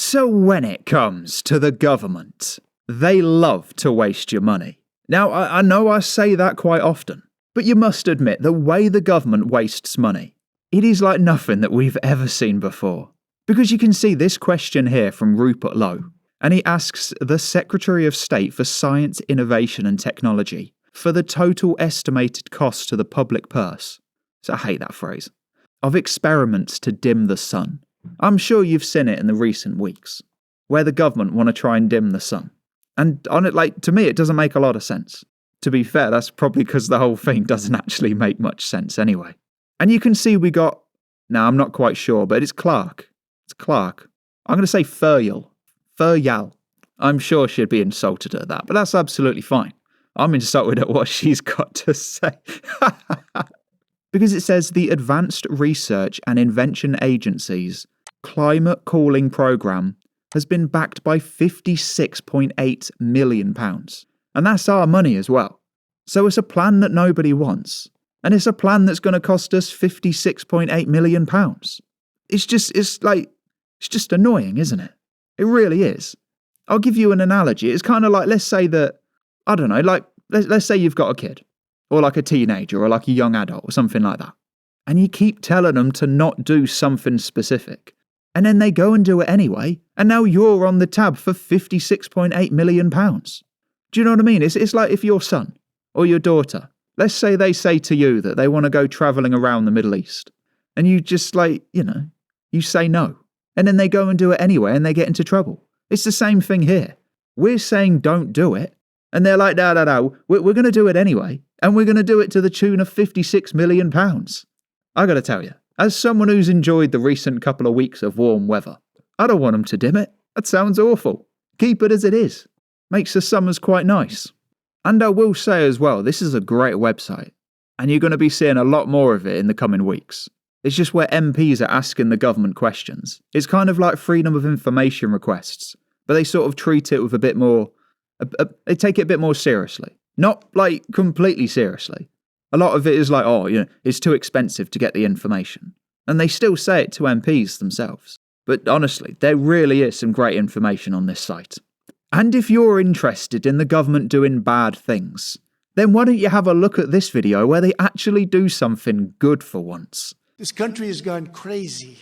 So when it comes to the government, they love to waste your money. Now, I know I say that quite often, but you must admit the way the government wastes money, it is like nothing that we've ever seen before. Because you can see this question here from Rupert Lowe, and he asks the Secretary of State for Science, Innovation and Technology for the total estimated cost to the public purse, so I hate that phrase, of experiments to dim the sun. I'm sure you've seen it in the recent weeks, where the government want to try and dim the sun. And on it, to me, it doesn't make a lot of sense. To be fair, that's probably because the whole thing doesn't actually make much sense anyway. And you can see we got, now I'm not quite sure, but it's Clark. It's Clark. I'm going to say Feryal. I'm sure she'd be insulted at that, but that's absolutely fine. I'm insulted at what she's got to say. Because it says the Advanced Research and Invention Agency's Climate Cooling Programme has been backed by £56.8 million. And that's our money as well. So it's a plan that nobody wants. And it's a plan that's going to cost us £56.8 million. It's just annoying, isn't it? It really is. I'll give you an analogy. It's kind of like, let's say that, I don't know, like, let's say you've got a kid. Or like a teenager, or like a young adult, or something like that. And you keep telling them to not do something specific. And then they go and do it anyway, and now you're on the tab for £56.8 million. Do you know what I mean? It's like if your son, or your daughter, let's say they say to you that they want to go travelling around the Middle East. And you just you say no. And then they go and do it anyway, and they get into trouble. It's the same thing here. We're saying don't do it, and they're like, no, we're going to do it anyway. And we're going to do it to the tune of £56 million. I got to tell you, as someone who's enjoyed the recent couple of weeks of warm weather, I don't want them to dim it. That sounds awful. Keep it as it is. Makes the summers quite nice. And I will say as well, this is a great website. And you're going to be seeing a lot more of it in the coming weeks. It's just where MPs are asking the government questions. It's kind of like freedom of information requests. But they sort of treat it with a bit more... they take it a bit more seriously. Not, completely seriously. A lot of it is like, it's too expensive to get the information. And they still say it to MPs themselves. But honestly, there really is some great information on this site. And if you're interested in the government doing bad things, then why don't you have a look at this video where they actually do something good for once? This country has gone crazy.